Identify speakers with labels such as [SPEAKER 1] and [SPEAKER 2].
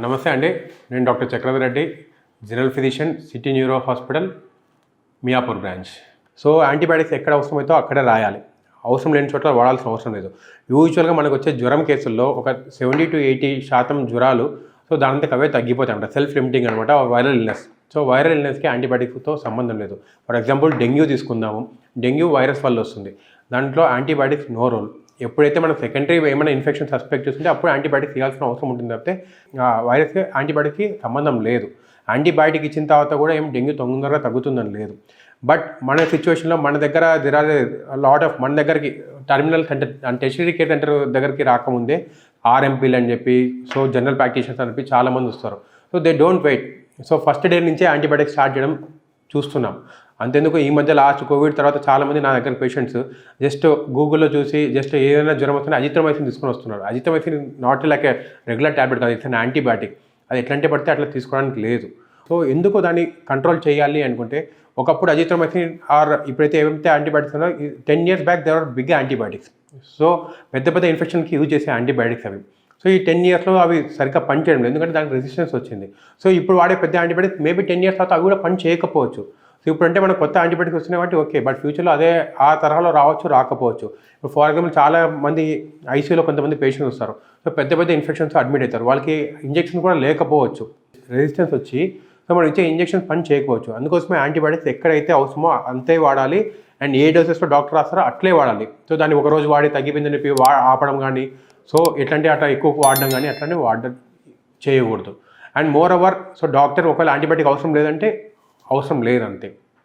[SPEAKER 1] నమస్తే అండి. నేను doctor Chakradhar Reddy, general physician, city neuro hospital, Miyapur branch. So antibiotics ఎక్కడ అవసరమైతే అక్కడే రాయాలి. అవసరం లేని చోట్ల వాడాల్సిన అవసరం లేదు. యూజువల్గా మనకు వచ్చే జ్వరం కేసుల్లో ఒక 70 to 80% జ్వరాలు సో దానంతకు అవే తగ్గిపోతాయి అనమాట. సెల్ఫ్ లిమిటింగ్ అనమాట, వైరల్ ఇల్నెస్. సో వైరల్ ఇల్నెస్కి యాంటీబయాటిక్స్తో సంబంధం లేదు. ఫర్ ఎగ్జాంపుల్ డెంగ్యూ తీసుకుందాము. డెంగ్యూ వైరస్ వల్ల వస్తుంది. దాంట్లో యాంటీబయాటిక్స్ నో రోల్. ఎప్పుడైతే మనం సెకండరీ ఏమైనా ఇన్ఫెక్షన్ సస్పెక్ట్ చేస్తుంటే అప్పుడు యాంటీబయాటిక్స్ ఇవ్వాల్సిన అవసరం ఉంటుంది తప్పితే వైరస్కి యాంటీబయాటిక్కి సంబంధం లేదు. యాంటీబయాటిక్ ఇచ్చిన తర్వాత కూడా ఏం డెంగ్యూ తొందరగా తగ్గుతుందని లేదు. బట్ మన సిచ్యువేషన్లో మన దగ్గర మన దగ్గరికి terminal centre and tertiary care centre దగ్గరికి రాకముందే ఆర్ఎంపీలు అని చెప్పి సో జనరల్ ప్రాక్టీషనర్స్ అని చెప్పి చాలామంది వస్తారు. So they don't wait. So first day నుంచే యాంటీబయాటిక్స్ స్టార్ట్ చేయడం చూస్తున్నాం. అంతెందుకు ఈ మధ్య లాస్ట్ కోవిడ్ తర్వాత చాలామంది నా దగ్గర పేషెంట్స్ జస్ట్ గూగుల్లో చూసి జస్ట్ ఏదైనా జ్వరం వస్తున్నా అజిత్రోమైసిన్ తీసుకొని వస్తున్నారు. Azithromycin not like A regular tablet కాదు, ఇట్స్ అన్ యాంటీబయాటిక్. అది ఎట్లంటే పడితే అట్లా తీసుకోవడానికి లేదు. సో ఎందుకు దాన్ని కంట్రోల్ చేయాలి అనుకుంటే ఒకప్పుడు అజిత్రోమైసిన్ ఇప్పుడైతే ఏమైతే యాంటీబయాటిక్స్ ఉన్నాయో 10 years back there are big antibiotics. So పెద్ద పెద్ద ఇన్ఫెక్షన్కి యూజ్ చేసే యాంటీబయాటిక్స్ అవి. సో ఈ 10 yearsలో అవి సరిగ్గా పని చేయడం లేదు, ఎందుకంటే దానికి రెసిస్టెన్స్ వచ్చింది. సో ఇప్పుడు వాడే పెద్ద యాంటీబయాటిక్స్ మేబీ 10 years తర్వాత అవి కూడా పని చేయకపోవచ్చు. సో ఇప్పుడు అంటే మనకు కొత్త యాంటీబయాటిక్స్ వస్తున్నాయి కాబట్టి ఓకే, బట్ ఫ్యూచర్లో అదే ఆ తరహాలో రావచ్చు, రాకపోవచ్చు. ఇప్పుడు ఫర్ ఎగ్జాంపుల్ చాలా మంది ఐసీయూలో కొంతమంది పేషెంట్స్ వస్తారు. సో పెద్ద పెద్ద ఇన్ఫెక్షన్స్ అడ్మిట్ అవుతారు. వాళ్ళకి ఇంజెక్షన్ కూడా లేకపోవచ్చు, రెసిస్టెన్స్ వచ్చి సో మనం ఇచ్చే ఇంజెక్షన్ పని చేయకపోవచ్చు. అందుకోసమే యాంటీబయాటిక్స్ ఎక్కడైతే అవసరమో అంతే వాడాలి. అండ్ ఏ డోసెస్లో డాక్టర్ రాస్తారో అట్లే వాడాలి. సో దాన్ని ఒకరోజు వాడి తగ్గిపోయిందని చెప్పి ఆపడం కానీ సో ఎట్లాంటి అట్లా ఎక్కువ వాడడం కానీ అట్లనే వాడడం చేయకూడదు. And more over so doctor ఒకవేళ యాంటీబయాటిక్ అవసరం లేదంటే అవసరం లేదంతే.